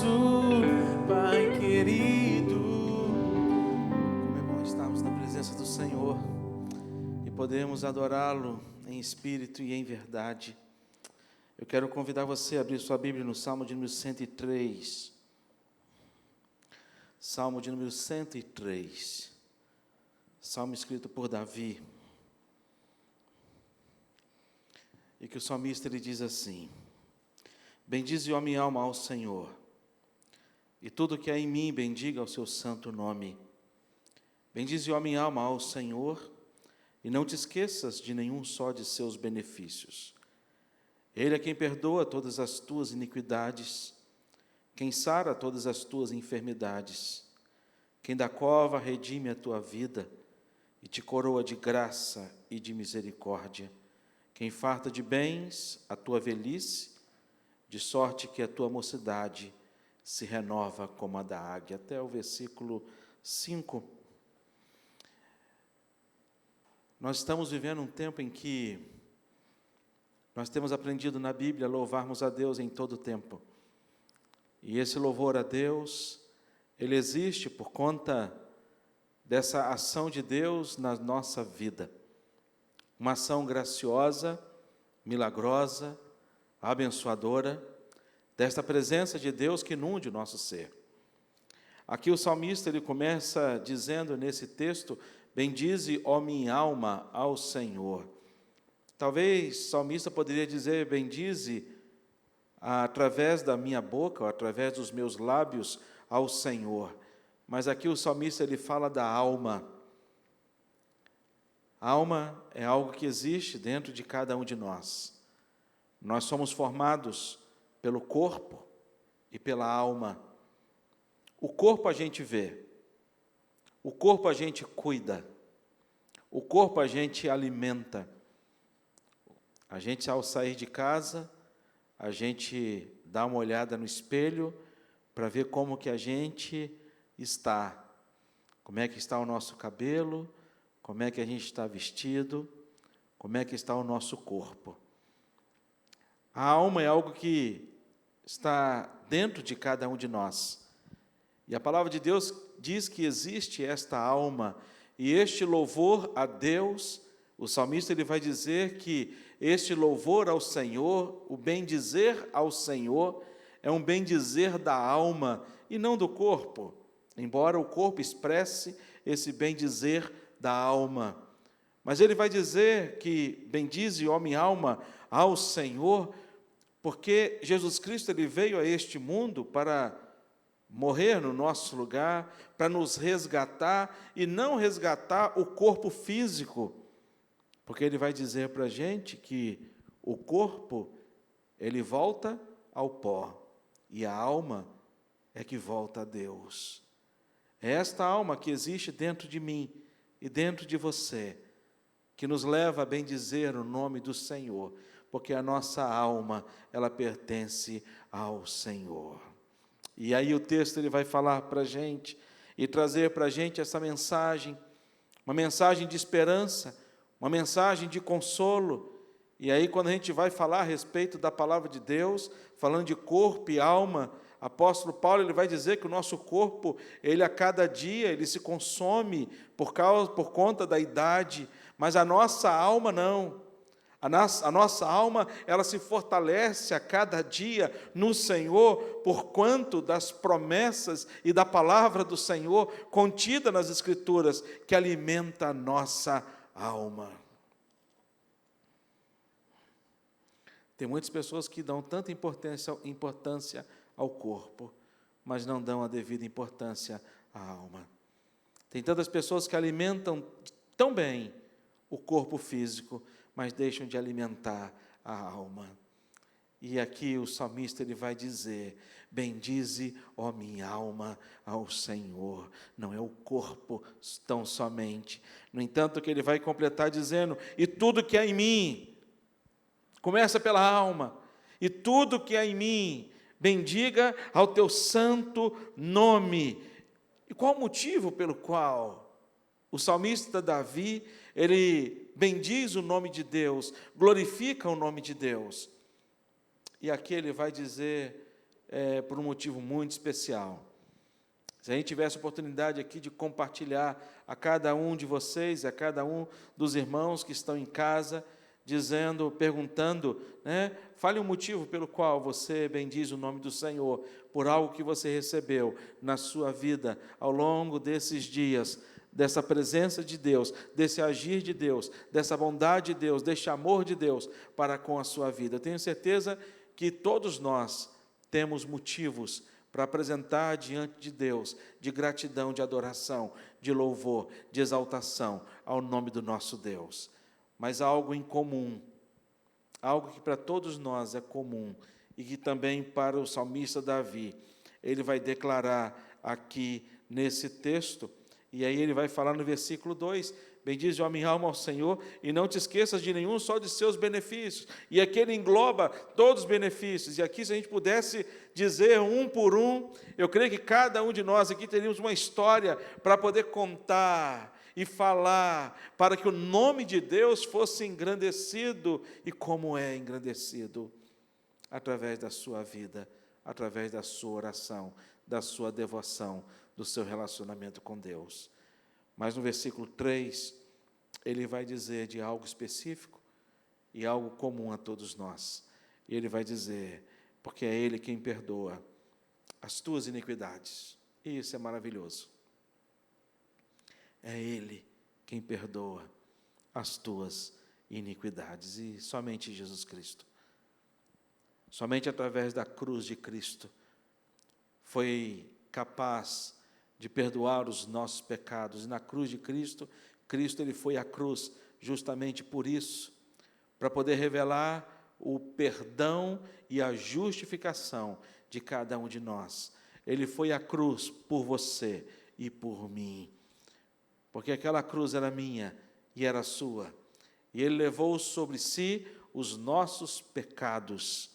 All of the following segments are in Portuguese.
nosso Pai querido. Como é bom estarmos na presença do Senhor e podermos adorá-lo em espírito e em verdade. Eu quero convidar você a abrir sua Bíblia no Salmo de número 103. Salmo de número 103. Salmo escrito por Davi. E que o salmista ele diz assim: bendize, ó minha alma, ao Senhor, e tudo que há em mim bendiga o seu santo nome. Bendize, ó minha alma, ao Senhor, e não te esqueças de nenhum só de seus benefícios. Ele é quem perdoa todas as tuas iniquidades, quem sara todas as tuas enfermidades, quem da cova redime a tua vida e te coroa de graça e de misericórdia, quem farta de bens a tua velhice, de sorte que a tua mocidade se renova como a da águia. Até o versículo 5. Nós estamos vivendo um tempo em que nós temos aprendido na Bíblia a louvarmos a Deus em todo o tempo. E esse louvor a Deus, ele existe por conta dessa ação de Deus na nossa vida. Uma ação graciosa, milagrosa, abençoadora, desta presença de Deus que inunde o nosso ser. Aqui o salmista ele começa dizendo nesse texto: bendize, ó minha alma, ao Senhor. Talvez o salmista poderia dizer: bendize através da minha boca, ou através dos meus lábios, ao Senhor. Mas aqui o salmista ele fala da alma. A alma é algo que existe dentro de cada um de nós. Nós somos formados pelo corpo e pela alma. O corpo a gente vê, o corpo a gente cuida, o corpo a gente alimenta. A gente, ao sair de casa, a gente dá uma olhada no espelho para ver como que a gente está. Como é que está o nosso cabelo, como é que a gente está vestido, como é que está o nosso corpo. A alma é algo que está dentro de cada um de nós. E a palavra de Deus diz que existe esta alma, e este louvor a Deus, o salmista ele vai dizer que este louvor ao Senhor, o bendizer ao Senhor, é um bendizer da alma e não do corpo, embora o corpo expresse esse bendizer da alma. Mas ele vai dizer que bendize, ó minha alma, ao Senhor, porque Jesus Cristo ele veio a este mundo para morrer no nosso lugar, para nos resgatar, e não resgatar o corpo físico, porque ele vai dizer para a gente que o corpo, ele volta ao pó, e a alma é que volta a Deus. É esta alma que existe dentro de mim e dentro de você, que nos leva a bendizer o nome do Senhor, porque a nossa alma, ela pertence ao Senhor. E aí o texto ele vai falar para a gente, e trazer para a gente essa mensagem, uma mensagem de esperança, uma mensagem de consolo. E aí quando a gente vai falar a respeito da palavra de Deus, falando de corpo e alma, apóstolo Paulo ele vai dizer que o nosso corpo, ele a cada dia, ele se consome por conta da idade, mas a nossa alma não. A nossa alma, ela se fortalece a cada dia no Senhor, por quanto das promessas e da palavra do Senhor, contida nas Escrituras, que alimenta a nossa alma. Tem muitas pessoas que dão tanta importância ao corpo, mas não dão a devida importância à alma. Tem tantas pessoas que alimentam tão bem o corpo físico, mas deixam de alimentar a alma. E aqui o salmista ele vai dizer: bendize, ó minha alma, ao Senhor. Não é o corpo tão somente. No entanto, que ele vai completar dizendo: e tudo que há em mim, começa pela alma, e tudo que há em mim, bendiga ao teu santo nome. E qual o motivo pelo qual o salmista Davi, ele bendiz o nome de Deus, glorifica o nome de Deus? E aqui ele vai dizer, por um motivo muito especial. Se a gente tivesse oportunidade aqui de compartilhar a cada um de vocês, a cada um dos irmãos que estão em casa, perguntando, fale um motivo pelo qual você bendiz o nome do Senhor, por algo que você recebeu na sua vida ao longo desses dias, dessa presença de Deus, desse agir de Deus, dessa bondade de Deus, desse amor de Deus para com a sua vida. Eu tenho certeza que todos nós temos motivos para apresentar diante de Deus, de gratidão, de adoração, de louvor, de exaltação ao nome do nosso Deus. Mas há algo em comum, algo que para todos nós é comum, e que também para o salmista Davi, ele vai declarar aqui nesse texto, e aí ele vai falar no versículo 2, bendize, ó minha alma, ao Senhor, e não te esqueças de nenhum só de seus benefícios. E aqui ele engloba todos os benefícios. E aqui, se a gente pudesse dizer um por um, eu creio que cada um de nós aqui teríamos uma história para poder contar e falar, para que o nome de Deus fosse engrandecido. E como é engrandecido? Através da sua vida, através da sua oração, da sua devoção, do seu relacionamento com Deus. Mas no versículo 3, ele vai dizer de algo específico e algo comum a todos nós. E ele vai dizer, porque é Ele quem perdoa as tuas iniquidades. E isso é maravilhoso. É Ele quem perdoa as tuas iniquidades. E somente Jesus Cristo. Somente através da cruz de Cristo foi capaz de perdoar os nossos pecados. E na cruz de Cristo, ele foi à cruz justamente por isso, para poder revelar o perdão e a justificação de cada um de nós. Ele foi à cruz por você e por mim, porque aquela cruz era minha e era sua, e Ele levou sobre si os nossos pecados,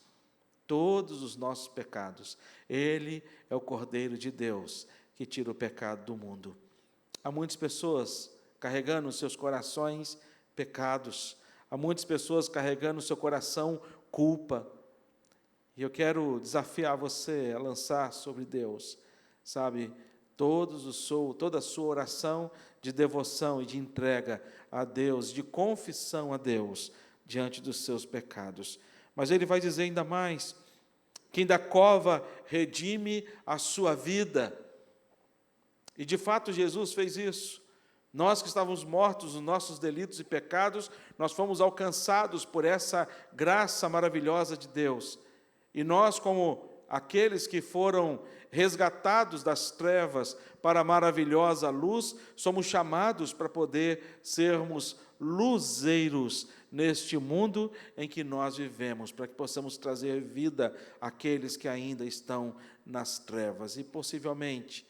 todos os nossos pecados. Ele é o Cordeiro de Deus, que tira o pecado do mundo. Há muitas pessoas carregando nos seus corações pecados, há muitas pessoas carregando no seu coração culpa, e eu quero desafiar você a lançar sobre Deus, toda a sua oração de devoção e de entrega a Deus, de confissão a Deus, diante dos seus pecados. Mas ele vai dizer ainda mais, quem da cova redime a sua vida. E de fato Jesus fez isso. Nós que estávamos mortos nos nossos delitos e pecados, nós fomos alcançados por essa graça maravilhosa de Deus. E nós, como aqueles que foram resgatados das trevas para a maravilhosa luz, somos chamados para poder sermos luzeiros neste mundo em que nós vivemos, para que possamos trazer vida àqueles que ainda estão nas trevas. E possivelmente,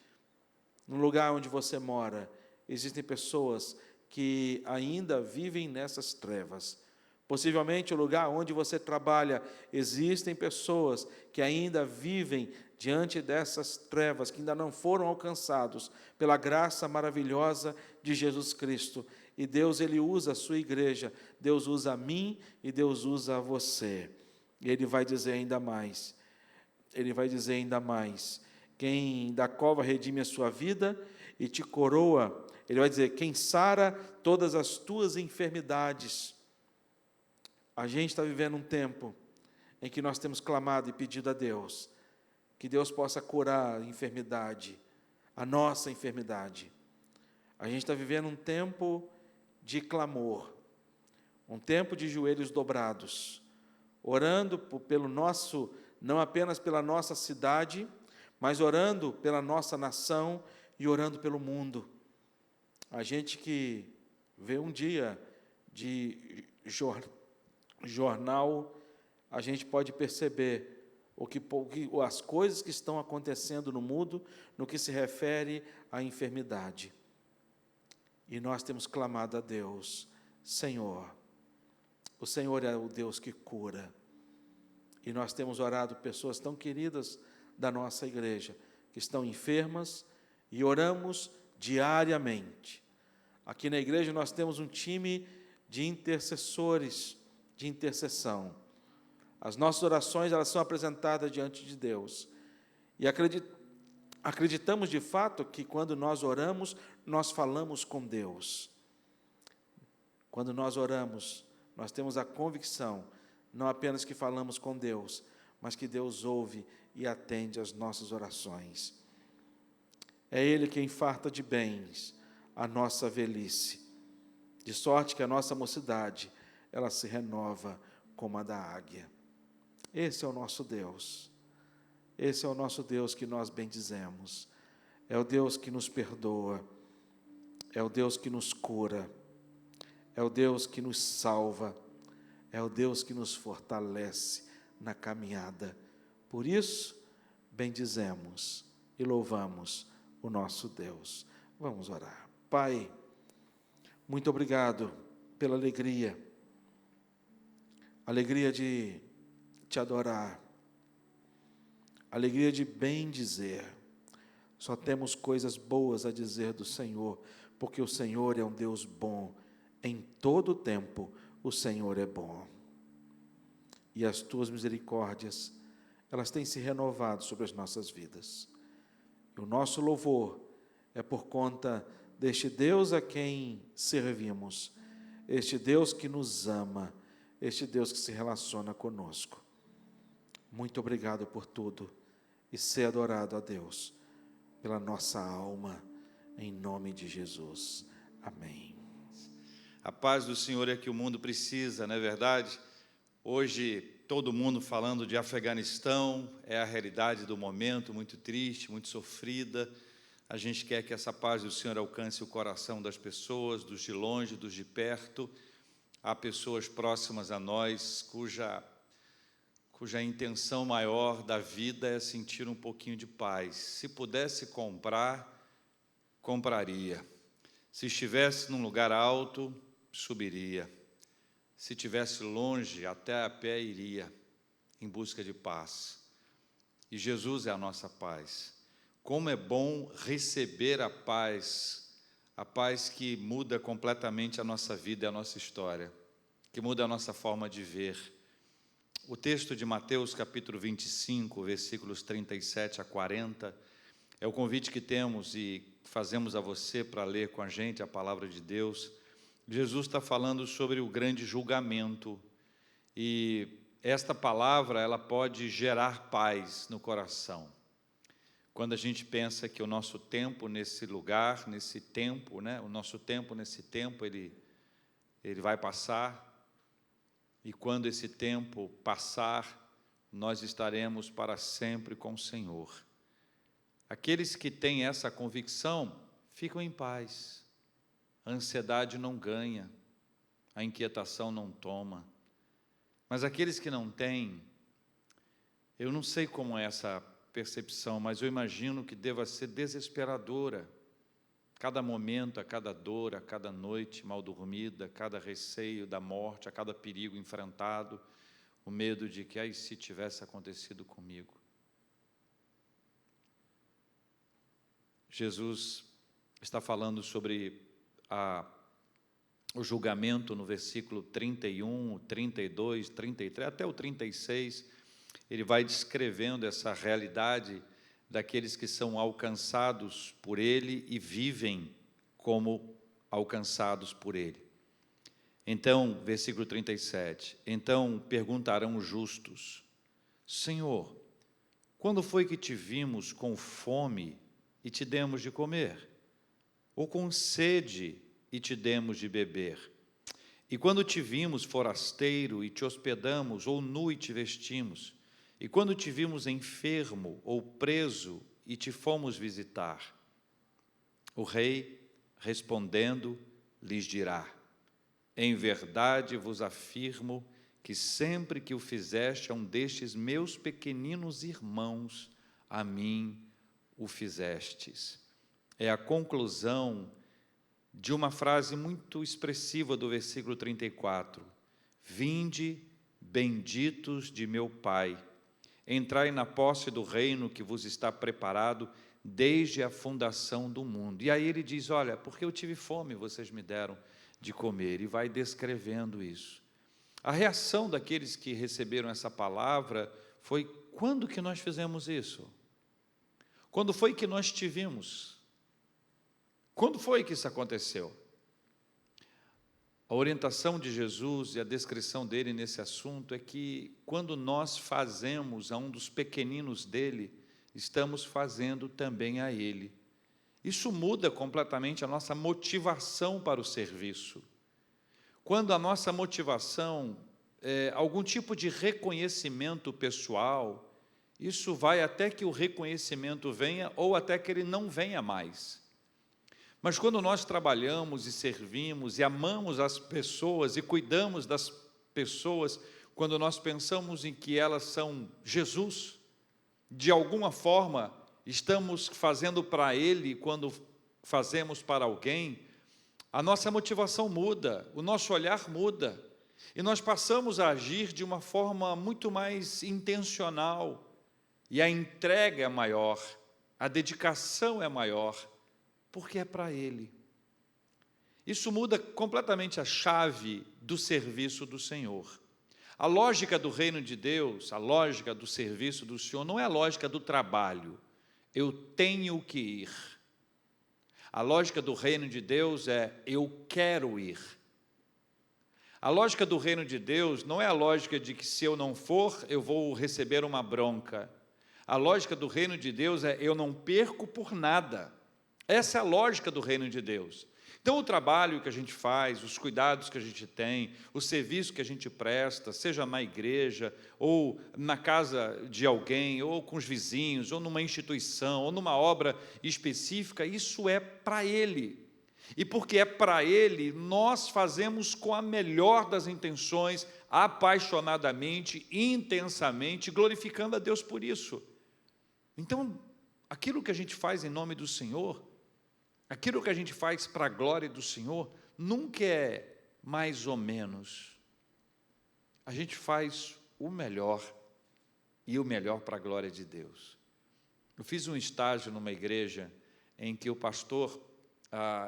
no lugar onde você mora, existem pessoas que ainda vivem nessas trevas. Possivelmente, o lugar onde você trabalha, existem pessoas que ainda vivem diante dessas trevas, que ainda não foram alcançados pela graça maravilhosa de Jesus Cristo. E Deus, Ele usa a sua igreja, Deus usa a mim e Deus usa a você. E Ele vai dizer ainda mais, quem da cova redime a sua vida e te coroa, ele vai dizer, quem sara todas as tuas enfermidades. A gente está vivendo um tempo em que nós temos clamado e pedido a Deus, que Deus possa curar a enfermidade, a nossa enfermidade. A gente está vivendo um tempo de clamor, um tempo de joelhos dobrados, orando pelo nosso, não apenas pela nossa cidade, mas orando pela nossa nação e orando pelo mundo. A gente que vê um dia de jornal, a gente pode perceber as coisas que estão acontecendo no mundo, no que se refere à enfermidade. E nós temos clamado a Deus, Senhor, o Senhor é o Deus que cura. E nós temos orado pessoas tão queridas da nossa igreja, que estão enfermas, e oramos diariamente. Aqui na igreja nós temos um time de intercessores, de intercessão. As nossas orações, elas são apresentadas diante de Deus. E acreditamos de fato que quando nós oramos, nós falamos com Deus. Quando nós oramos, nós temos a convicção, não apenas que falamos com Deus, mas que Deus ouve e atende às nossas orações. É Ele quem farta de bens a nossa velhice, de sorte que a nossa mocidade, ela se renova como a da águia. Esse é o nosso Deus. Esse é o nosso Deus que nós bendizemos. É o Deus que nos perdoa. É o Deus que nos cura. É o Deus que nos salva. É o Deus que nos fortalece na caminhada. Por isso, bendizemos e louvamos o nosso Deus. Vamos orar. Pai, muito obrigado pela alegria de te adorar, alegria de bem dizer. Só temos coisas boas a dizer do Senhor, porque o Senhor é um Deus bom. Em todo o tempo, o Senhor é bom. E as tuas misericórdias, elas têm se renovado sobre as nossas vidas. E o nosso louvor é por conta deste Deus a quem servimos, este Deus que nos ama, este Deus que se relaciona conosco. Muito obrigado por tudo e ser adorado a Deus pela nossa alma, em nome de Jesus. Amém. A paz do Senhor é que o mundo precisa, não é verdade? Hoje, todo mundo falando de Afeganistão, é a realidade do momento, muito triste, muito sofrida. A gente quer que essa paz do Senhor alcance o coração das pessoas, dos de longe, dos de perto. Há pessoas próximas a nós cuja intenção maior da vida é sentir um pouquinho de paz. Se pudesse comprar, compraria. Se estivesse num lugar alto, subiria. Se estivesse longe, até a pé iria, em busca de paz. E Jesus é a nossa paz. Como é bom receber a paz que muda completamente a nossa vida e a nossa história, que muda a nossa forma de ver. O texto de Mateus, capítulo 25, versículos 37 a 40, é o convite que temos e fazemos a você para ler com a gente a palavra de Deus. Jesus está falando sobre o grande julgamento, e esta palavra, ela pode gerar paz no coração. Quando a gente pensa que o nosso tempo nesse lugar, nesse tempo, né, o nosso tempo nesse tempo, ele vai passar, e quando esse tempo passar, nós estaremos para sempre com o Senhor. Aqueles que têm essa convicção, ficam em paz. A ansiedade não ganha, a inquietação não toma. Mas aqueles que não têm, eu não sei como é essa percepção, mas eu imagino que deva ser desesperadora. Cada momento, a cada dor, a cada noite mal dormida, a cada receio da morte, a cada perigo enfrentado, o medo de que, se tivesse acontecido comigo. Jesus está falando sobre o julgamento no versículo 31, 32, 33, até o 36, ele vai descrevendo essa realidade daqueles que são alcançados por Ele e vivem como alcançados por Ele. Então, versículo 37, então perguntarão os justos: Senhor, quando foi que te vimos com fome e te demos de comer? Ou com sede e te demos de beber? E quando te vimos forasteiro e te hospedamos, ou nu e te vestimos? E quando te vimos enfermo ou preso e te fomos visitar? O rei, respondendo, lhes dirá: em verdade vos afirmo que sempre que o fizeste a um destes meus pequeninos irmãos, a mim o fizestes. É a conclusão de uma frase muito expressiva do versículo 34. Vinde, benditos de meu Pai, entrai na posse do reino que vos está preparado desde a fundação do mundo. E aí ele diz, olha, porque eu tive fome, vocês me deram de comer, e vai descrevendo isso. A reação daqueles que receberam essa palavra foi: quando que nós fizemos isso? Quando foi que nós te vimos? Quando foi que isso aconteceu? A orientação de Jesus e a descrição dele nesse assunto é que, quando nós fazemos a um dos pequeninos dele, estamos fazendo também a ele. Isso muda completamente a nossa motivação para o serviço. Quando a nossa motivação é algum tipo de reconhecimento pessoal, isso vai até que o reconhecimento venha ou até que ele não venha mais. Mas quando nós trabalhamos e servimos e amamos as pessoas e cuidamos das pessoas, quando nós pensamos em que elas são Jesus, de alguma forma estamos fazendo para Ele, quando fazemos para alguém, a nossa motivação muda, o nosso olhar muda, e nós passamos a agir de uma forma muito mais intencional, e a entrega é maior, a dedicação é maior, porque é para Ele. Isso muda completamente a chave do serviço do Senhor. A lógica do reino de Deus, a lógica do serviço do Senhor, não é a lógica do trabalho. Eu tenho que ir. A lógica do reino de Deus é: eu quero ir. A lógica do reino de Deus não é a lógica de que, se eu não for, eu vou receber uma bronca. A lógica do reino de Deus é: eu não perco por nada. Essa é a lógica do reino de Deus. Então, o trabalho que a gente faz, os cuidados que a gente tem, o serviço que a gente presta, seja na igreja, ou na casa de alguém, ou com os vizinhos, ou numa instituição, ou numa obra específica, isso é para Ele. E porque é para Ele, nós fazemos com a melhor das intenções, apaixonadamente, intensamente, glorificando a Deus por isso. Então, aquilo que a gente faz em nome do Senhor, aquilo que a gente faz para a glória do Senhor, nunca é mais ou menos. A gente faz o melhor, e o melhor para a glória de Deus. Eu fiz um estágio numa igreja em que o pastor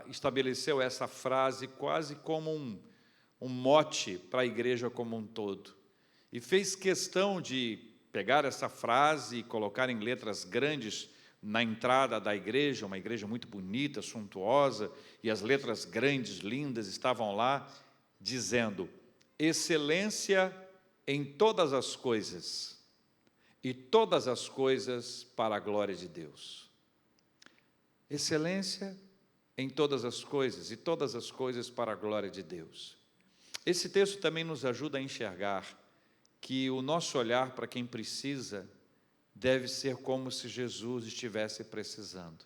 estabeleceu essa frase quase como um mote para a igreja como um todo. E fez questão de pegar essa frase e colocar em letras grandes na entrada da igreja, uma igreja muito bonita, suntuosa, e as letras grandes, lindas, estavam lá, dizendo: excelência em todas as coisas, e todas as coisas para a glória de Deus. Excelência em todas as coisas, e todas as coisas para a glória de Deus. Esse texto também nos ajuda a enxergar que o nosso olhar para quem precisa deve ser como se Jesus estivesse precisando.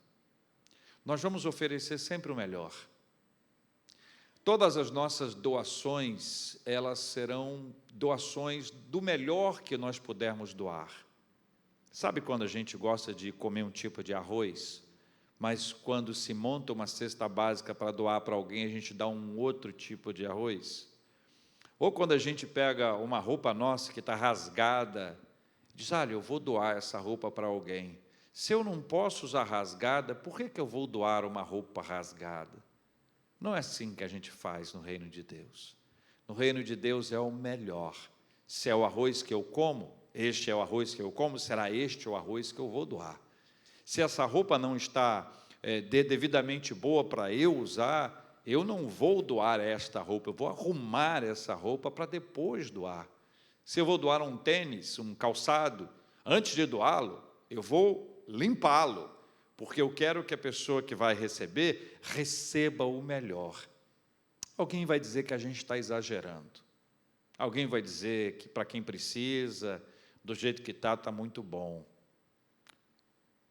Nós vamos oferecer sempre o melhor. Todas as nossas doações, elas serão doações do melhor que nós pudermos doar. Sabe quando a gente gosta de comer um tipo de arroz, mas quando se monta uma cesta básica para doar para alguém, a gente dá um outro tipo de arroz? Ou quando a gente pega uma roupa nossa que está rasgada, diz: olha, eu vou doar essa roupa para alguém. Se eu não posso usar rasgada, por que eu vou doar uma roupa rasgada? Não é assim que a gente faz no reino de Deus. No reino de Deus é o melhor. Se é o arroz que eu como, este é o arroz que eu como, será este o arroz que eu vou doar. Se essa roupa não está devidamente boa para eu usar, eu não vou doar esta roupa, eu vou arrumar essa roupa para depois doar. Se eu vou doar um tênis, um calçado, antes de doá-lo, eu vou limpá-lo, porque eu quero que a pessoa que vai receber, receba o melhor. Alguém vai dizer que a gente está exagerando. Alguém vai dizer que para quem precisa, do jeito que está muito bom.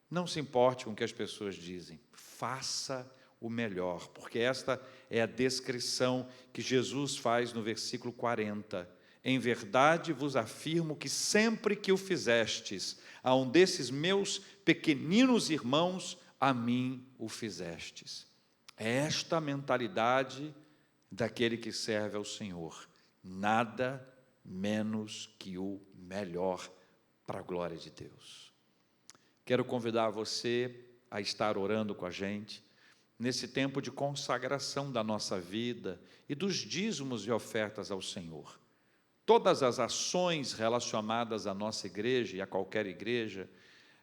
Não se importe com o que as pessoas dizem. Faça o melhor, porque esta é a descrição que Jesus faz no versículo 40. Em verdade vos afirmo que sempre que o fizestes a um desses meus pequeninos irmãos, a mim o fizestes. É esta a mentalidade daquele que serve ao Senhor. Nada menos que o melhor para a glória de Deus. Quero convidar você a estar orando com a gente nesse tempo de consagração da nossa vida e dos dízimos e ofertas ao Senhor. todas as ações relacionadas à nossa igreja e a qualquer igreja,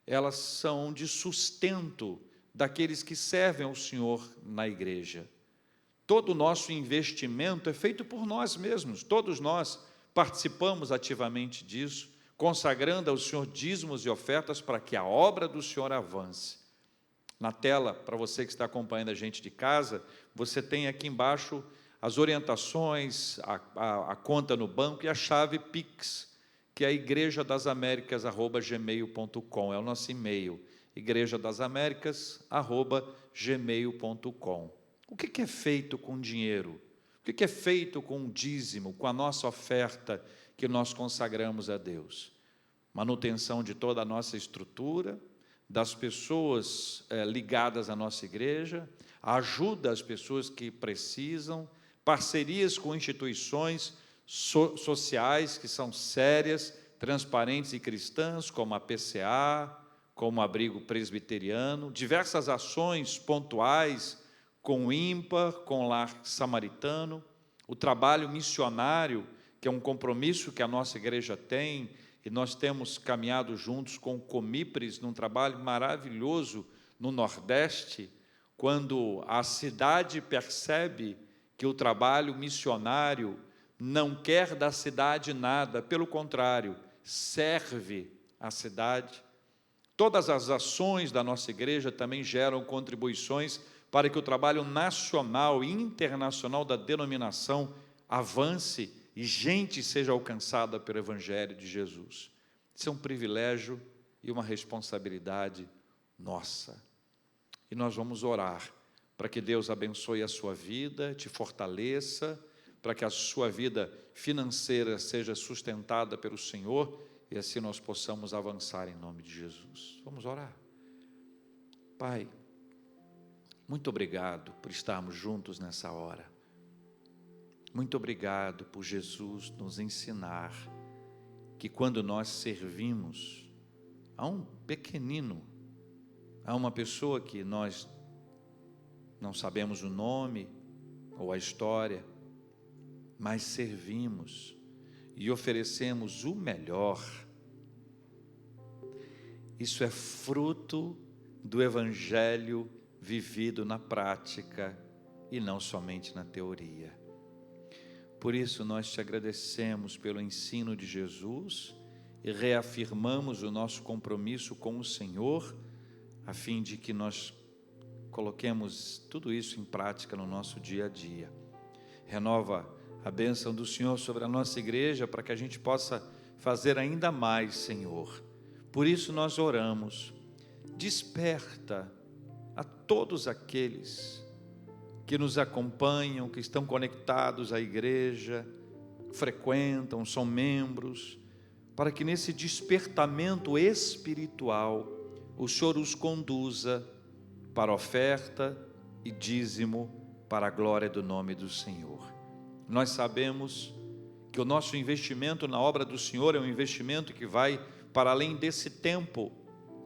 elas são de sustento daqueles que servem ao Senhor na igreja. Todo o nosso investimento é feito por nós mesmos, todos nós participamos ativamente disso, consagrando ao Senhor dízimos e ofertas para que a obra do Senhor avance. Na tela, para você que está acompanhando a gente de casa, você tem aqui embaixo as orientações, a conta no banco e a chave Pix, que é igrejadasaméricas@gmail.com, é o nosso e-mail, igrejadasaméricas@gmail.com. O que é feito com dinheiro? O que é feito com o dízimo, com a nossa oferta que nós consagramos a Deus? Manutenção de toda a nossa estrutura, das pessoas ligadas à nossa igreja, ajuda às pessoas que precisam, parcerias com instituições sociais que são sérias, transparentes e cristãs, como a PCA, como o Abrigo Presbiteriano, diversas ações pontuais com o IMPA, com o Lar Samaritano, o trabalho missionário, que é um compromisso que a nossa igreja tem, e nós temos caminhado juntos com o Comipres, num trabalho maravilhoso no Nordeste, quando a cidade percebe que o trabalho missionário não quer da cidade nada, pelo contrário, serve a cidade. Todas as ações da nossa igreja também geram contribuições para que o trabalho nacional e internacional da denominação avance e gente seja alcançada pelo Evangelho de Jesus. Isso é um privilégio e uma responsabilidade nossa. E nós vamos orar para que Deus abençoe a sua vida, te fortaleça, para que a sua vida financeira seja sustentada pelo Senhor e assim nós possamos avançar em nome de Jesus. Vamos orar. Pai, muito obrigado por estarmos juntos nessa hora. Muito obrigado por Jesus nos ensinar que quando nós servimos a um pequenino, a uma pessoa que nós não sabemos o nome ou a história, mas servimos e oferecemos o melhor, isso é fruto do Evangelho vivido na prática e não somente na teoria. Por isso nós te agradecemos pelo ensino de Jesus e reafirmamos o nosso compromisso com o Senhor, a fim de que nós coloquemos tudo isso em prática no nosso dia a dia. Renova a bênção do Senhor sobre a nossa igreja, para que a gente possa fazer ainda mais, Senhor. Por isso nós oramos, desperta a todos aqueles que nos acompanham, que estão conectados à igreja, frequentam, são membros, para que nesse despertamento espiritual o Senhor os conduza para oferta e dízimo para a glória do nome do Senhor. Nós sabemos que o nosso investimento na obra do Senhor é um investimento que vai para além desse tempo,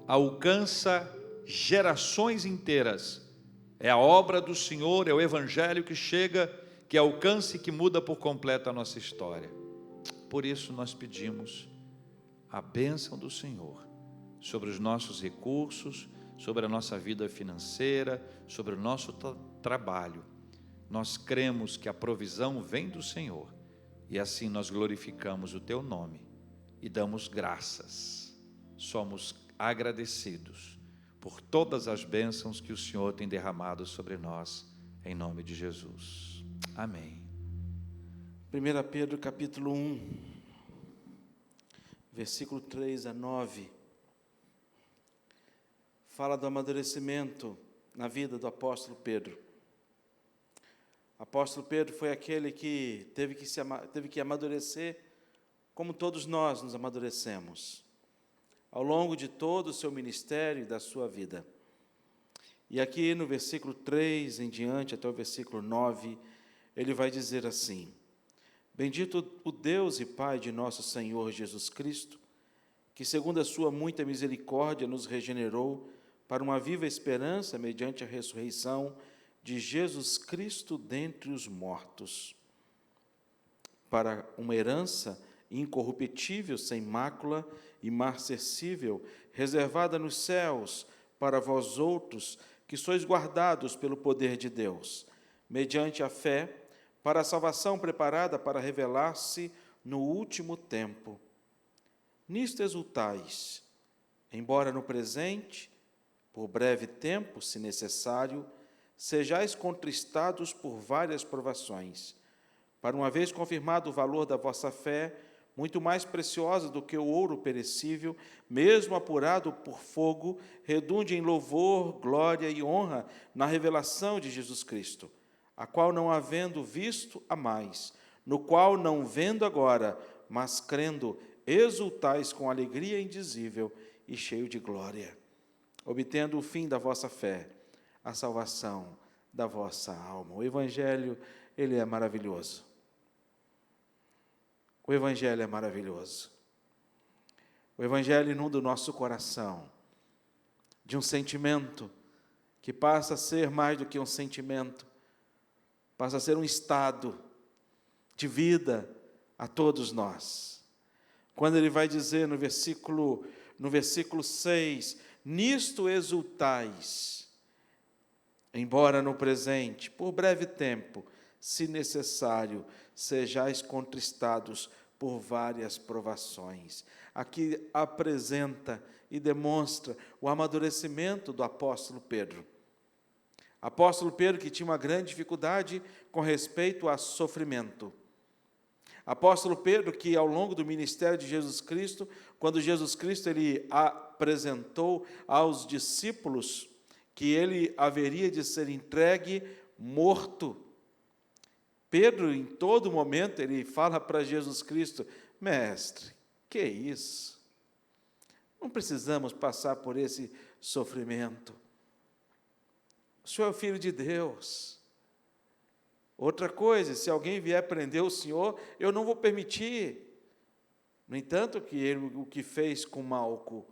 alcança gerações inteiras. É a obra do Senhor, é o Evangelho que chega, que alcança e que muda por completo a nossa história. Por isso nós pedimos a bênção do Senhor sobre os nossos recursos, sobre a nossa vida financeira, sobre o nosso trabalho. Nós cremos que a provisão vem do Senhor, e assim nós glorificamos o Teu nome e damos graças. Somos agradecidos por todas as bênçãos que o Senhor tem derramado sobre nós, em nome de Jesus. Amém. 1 Pedro capítulo 1, versículo 3 a 9, fala do amadurecimento na vida do apóstolo Pedro. O apóstolo Pedro foi aquele que teve que amadurecer, como todos nós nos amadurecemos, ao longo de todo o seu ministério e da sua vida. E aqui no versículo 3 em diante, até o versículo 9, ele vai dizer assim: Bendito o Deus e Pai de nosso Senhor Jesus Cristo, que segundo a sua muita misericórdia nos regenerou para uma viva esperança mediante a ressurreição de Jesus Cristo dentre os mortos, para uma herança incorruptível, sem mácula, imarcessível, reservada nos céus para vós outros, que sois guardados pelo poder de Deus, mediante a fé, para a salvação preparada para revelar-se no último tempo. Nisto exultais, embora no presente, por breve tempo, se necessário, sejais contristados por várias provações, para uma vez confirmado o valor da vossa fé, muito mais preciosa do que o ouro perecível, mesmo apurado por fogo, redunde em louvor, glória e honra na revelação de Jesus Cristo, a qual não havendo visto a mais, no qual não vendo agora, mas crendo, exultais com alegria indizível e cheio de glória, obtendo o fim da vossa fé, a salvação da vossa alma. O Evangelho, ele é maravilhoso. O Evangelho é maravilhoso. O Evangelho inunda o nosso coração de um sentimento que passa a ser mais do que um sentimento, passa a ser um estado de vida a todos nós. Quando ele vai dizer no versículo 6, nisto exultais, embora no presente, por breve tempo, se necessário, sejais contristados por várias provações. Aqui apresenta e demonstra o amadurecimento do apóstolo Pedro. Apóstolo Pedro que tinha uma grande dificuldade com respeito a sofrimento. Apóstolo Pedro que ao longo do ministério de Jesus Cristo, quando Jesus Cristo ele apresentou aos discípulos que ele haveria de ser entregue morto, Pedro, em todo momento, ele fala para Jesus Cristo, mestre, que é isso? Não precisamos passar por esse sofrimento. O Senhor é o Filho de Deus. Outra coisa, se alguém vier prender o Senhor, eu não vou permitir. No entanto, que ele, o que fez com Malco.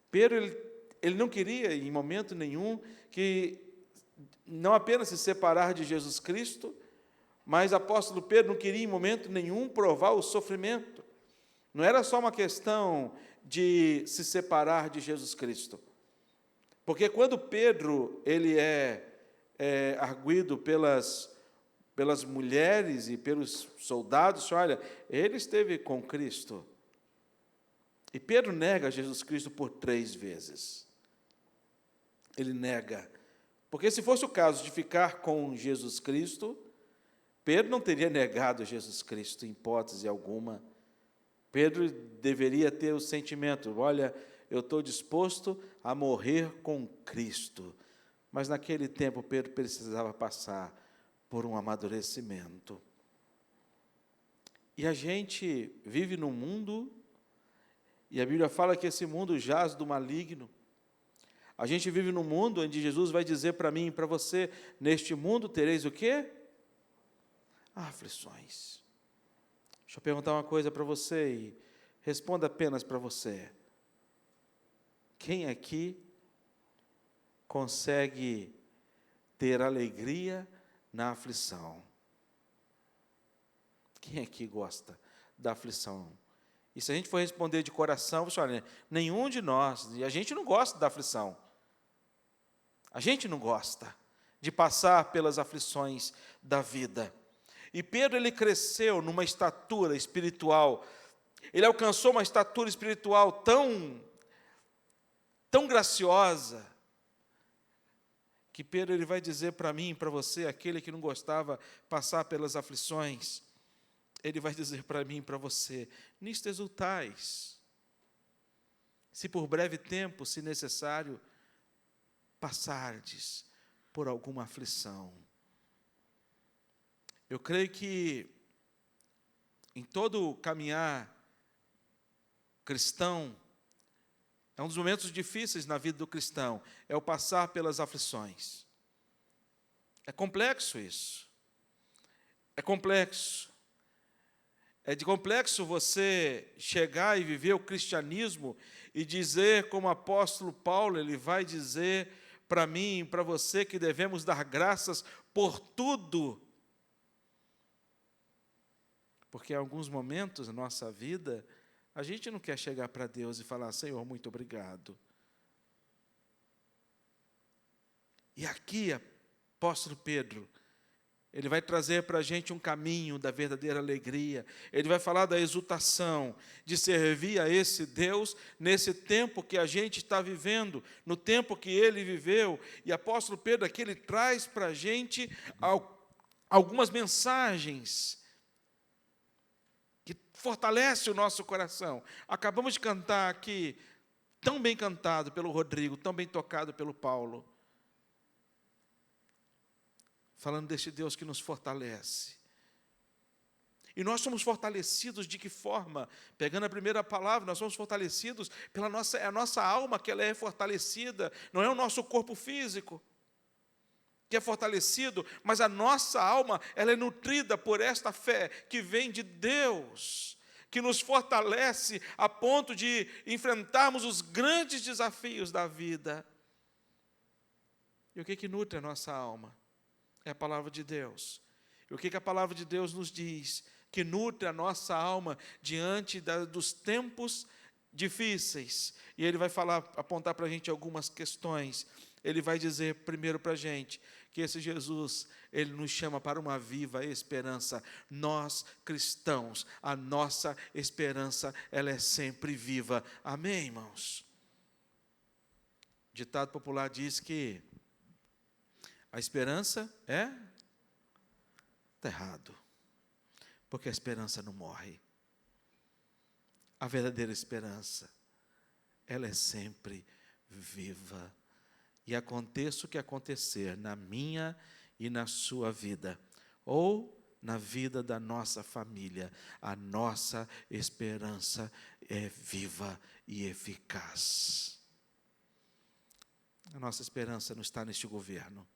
Pedro, ele não queria, em momento nenhum, que não apenas se separar de Jesus Cristo, mas o apóstolo Pedro não queria em momento nenhum provar o sofrimento. Não era só uma questão de se separar de Jesus Cristo. Porque quando Pedro ele é arguido pelas mulheres e pelos soldados, olha, ele esteve com Cristo. E Pedro nega Jesus Cristo por 3 vezes. Ele nega. Porque se fosse o caso de ficar com Jesus Cristo, Pedro não teria negado Jesus Cristo em hipótese alguma. Pedro deveria ter o sentimento, olha, eu estou disposto a morrer com Cristo. Mas naquele tempo Pedro precisava passar por um amadurecimento. E a gente vive num mundo, e a Bíblia fala que esse mundo jaz do maligno. A gente vive num mundo onde Jesus vai dizer para mim e para você, neste mundo tereis o quê? Aflições. Deixa eu perguntar uma coisa para você e responda apenas para você. Quem aqui consegue ter alegria na aflição? Quem aqui gosta da aflição? E se a gente for responder de coração, você olha, nenhum de nós, e a gente não gosta da aflição. A gente não gosta de passar pelas aflições da vida. E Pedro, ele cresceu numa estatura espiritual, ele alcançou uma estatura espiritual tão graciosa, que Pedro ele vai dizer para mim e para você, aquele que não gostava passar pelas aflições, ele vai dizer para mim e para você, nisto exultais, se por breve tempo, se necessário, passardes por alguma aflição. Eu creio que em todo o caminhar cristão, é um dos momentos difíceis na vida do cristão, é o passar pelas aflições. É complexo isso. É complexo. É de complexo você chegar e viver o cristianismo e dizer, como o apóstolo Paulo, ele vai dizer para mim e para você que devemos dar graças por tudo. Porque em alguns momentos da nossa vida, a gente não quer chegar para Deus e falar: Senhor, muito obrigado. E aqui, apóstolo Pedro, ele vai trazer para a gente um caminho da verdadeira alegria. Ele vai falar da exultação, de servir a esse Deus nesse tempo que a gente está vivendo, no tempo que ele viveu. E apóstolo Pedro aqui, ele traz para a gente algumas mensagens que fortalecem o nosso coração. Acabamos de cantar aqui, tão bem cantado pelo Rodrigo, tão bem tocado pelo Paulo, falando deste Deus que nos fortalece. E nós somos fortalecidos de que forma? Pegando a primeira palavra, nós somos fortalecidos pela a nossa alma, que ela é fortalecida, não é o nosso corpo físico que é fortalecido, mas a nossa alma, ela é nutrida por esta fé que vem de Deus, que nos fortalece a ponto de enfrentarmos os grandes desafios da vida. E o que nutre a nossa alma? É a palavra de Deus. E o que a palavra de Deus nos diz? Que nutre a nossa alma diante dos tempos difíceis. E ele vai apontar para a gente algumas questões. Ele vai dizer primeiro para a gente que esse Jesus, ele nos chama para uma viva esperança. Nós, cristãos, a nossa esperança, ela é sempre viva. Amém, irmãos? O ditado popular diz que a esperança está errado, porque a esperança não morre. A verdadeira esperança, ela é sempre viva. E aconteça o que acontecer na minha e na sua vida, ou na vida da nossa família, a nossa esperança é viva e eficaz. A nossa esperança não está neste governo.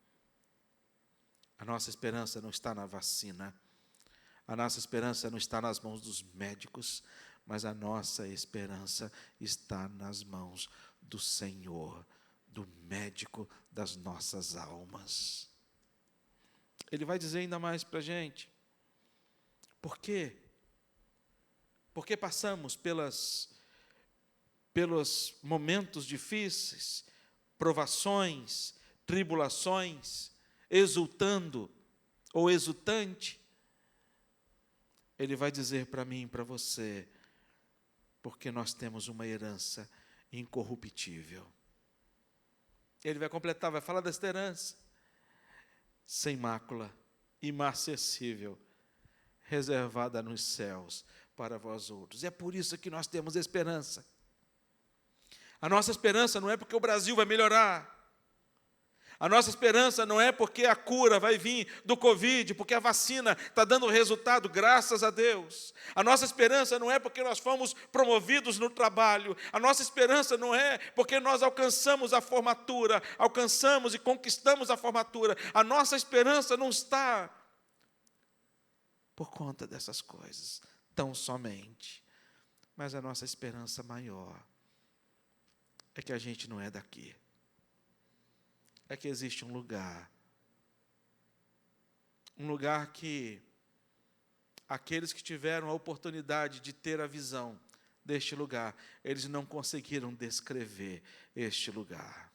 A nossa esperança não está na vacina. A nossa esperança não está nas mãos dos médicos, mas a nossa esperança está nas mãos do Senhor, do médico das nossas almas. Ele vai dizer ainda mais para a gente. Por quê? Porque passamos pelos momentos difíceis, provações, tribulações, exultando ou exultante. Ele vai dizer para mim e para você, porque nós temos uma herança incorruptível. Ele vai completar, vai falar desta herança, sem mácula, imarcessível, reservada nos céus para vós outros. E é por isso que nós temos esperança. A nossa esperança não é porque o Brasil vai melhorar. A nossa esperança não é porque a cura vai vir do Covid, porque a vacina está dando resultado, graças a Deus. A nossa esperança não é porque nós fomos promovidos no trabalho. A nossa esperança não é porque nós alcançamos a formatura, alcançamos e conquistamos a formatura. A nossa esperança não está por conta dessas coisas, tão somente. Mas a nossa esperança maior é que a gente não é daqui. É que existe um lugar que aqueles que tiveram a oportunidade de ter a visão deste lugar, eles não conseguiram descrever este lugar.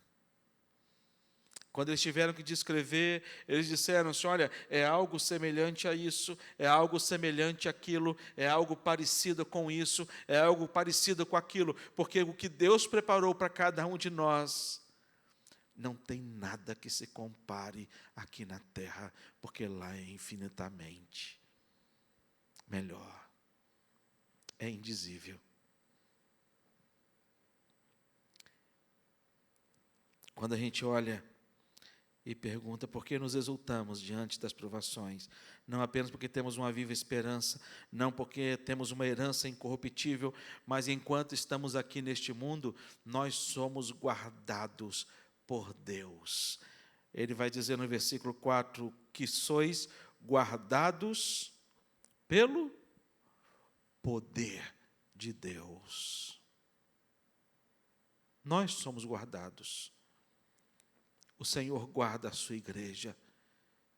Quando eles tiveram que descrever, eles disseram assim: olha, é algo semelhante a isso, é algo semelhante àquilo, é algo parecido com isso, é algo parecido com aquilo, porque o que Deus preparou para cada um de nós, não tem nada que se compare aqui na terra, porque lá é infinitamente melhor. É indizível. Quando a gente olha e pergunta por que nos exultamos diante das provações, não apenas porque temos uma viva esperança, não porque temos uma herança incorruptível, mas enquanto estamos aqui neste mundo, nós somos guardados por Deus. Ele vai dizer no versículo 4 que sois guardados pelo poder de Deus. Nós somos guardados. O Senhor guarda a sua igreja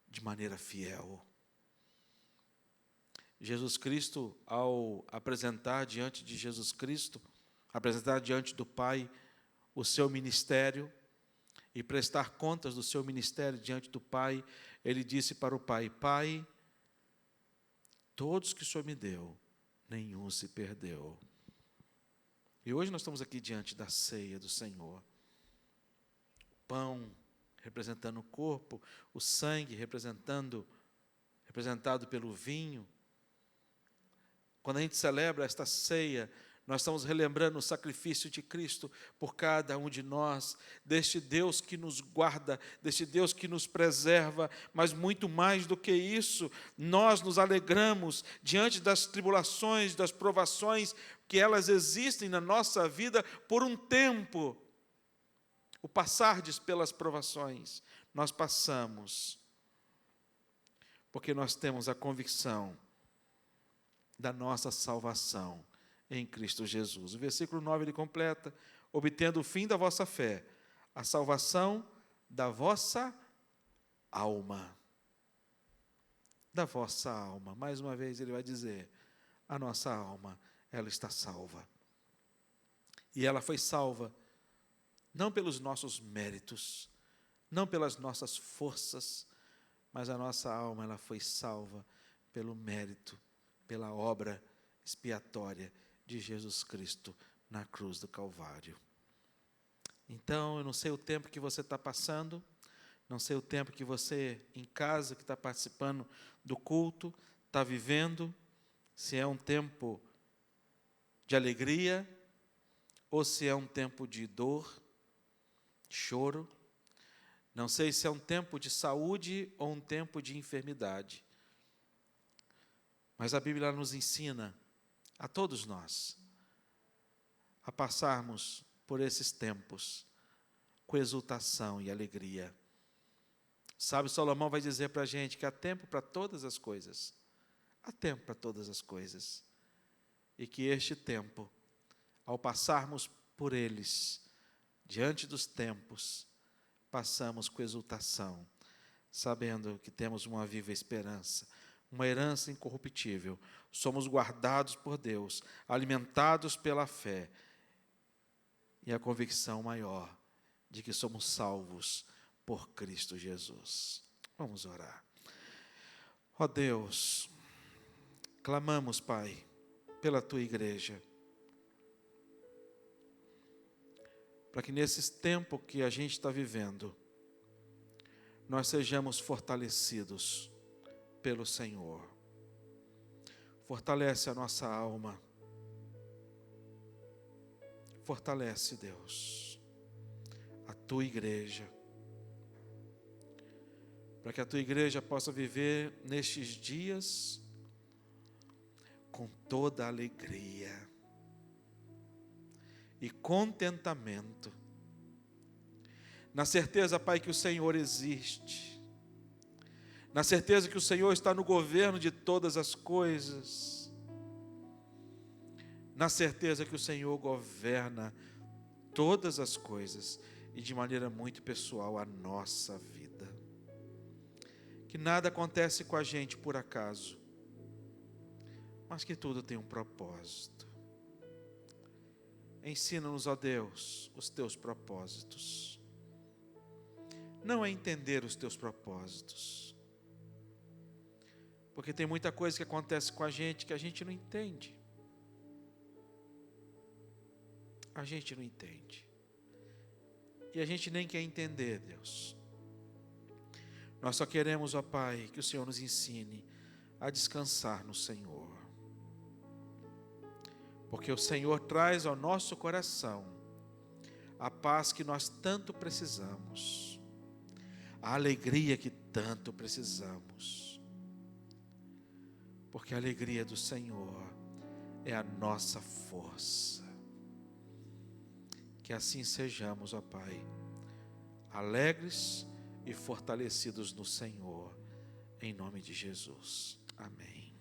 de maneira fiel. Jesus Cristo, ao apresentar diante de Jesus Cristo, apresentar diante do Pai o seu ministério e prestar contas do seu ministério diante do Pai, ele disse para o Pai: Pai, todos que o Senhor me deu, nenhum se perdeu. E hoje nós estamos aqui diante da ceia do Senhor. O pão representando o corpo, o sangue representado pelo vinho. Quando a gente celebra esta ceia, nós estamos relembrando o sacrifício de Cristo por cada um de nós, deste Deus que nos guarda, deste Deus que nos preserva, mas muito mais do que isso, nós nos alegramos diante das tribulações, das provações, que elas existem na nossa vida por um tempo. O passardes pelas provações, nós passamos, porque nós temos a convicção da nossa salvação em Cristo Jesus. O versículo 9 ele completa: obtendo o fim da vossa fé, a salvação da vossa alma. Da vossa alma. Mais uma vez ele vai dizer, a nossa alma, ela está salva. E ela foi salva não pelos nossos méritos, não pelas nossas forças, mas a nossa alma, ela foi salva pelo mérito, pela obra expiatória de Jesus Cristo na cruz do Calvário. Então, eu não sei o tempo que você está passando, não sei o tempo que você, em casa, que está participando do culto, está vivendo, se é um tempo de alegria, ou se é um tempo de dor, de choro. Não sei se é um tempo de saúde ou um tempo de enfermidade. Mas a Bíblia nos ensina, a todos nós, a passarmos por esses tempos com exultação e alegria. Sabe, Salomão vai dizer para a gente que há tempo para todas as coisas. Há tempo para todas as coisas. E que este tempo, ao passarmos por eles, diante dos tempos, passamos com exultação, sabendo que temos uma viva esperança, uma herança incorruptível. Somos guardados por Deus, alimentados pela fé e a convicção maior de que somos salvos por Cristo Jesus. Vamos orar. Ó Deus, clamamos, Pai, pela Tua igreja, para que nesses tempos que a gente está vivendo, nós sejamos fortalecidos pelo Senhor. Fortalece a nossa alma. Fortalece, Deus, a Tua igreja, para que a Tua igreja possa viver nestes dias com toda alegria e contentamento, na certeza, Pai, que o Senhor existe, na certeza que o Senhor está no governo de todas as coisas, na certeza que o Senhor governa todas as coisas e de maneira muito pessoal a nossa vida. Que nada acontece com a gente por acaso, mas que tudo tem um propósito. Ensina-nos, ó Deus, os Teus propósitos. Não é entender os Teus propósitos, porque tem muita coisa que acontece com a gente que a gente não entende. A gente não entende. E a gente nem quer entender, Deus. Nós só queremos, ó Pai, que o Senhor nos ensine a descansar no Senhor. Porque o Senhor traz ao nosso coração a paz que nós tanto precisamos, a alegria que tanto precisamos. Porque a alegria do Senhor é a nossa força. Que assim sejamos, ó Pai, alegres e fortalecidos no Senhor, em nome de Jesus. Amém.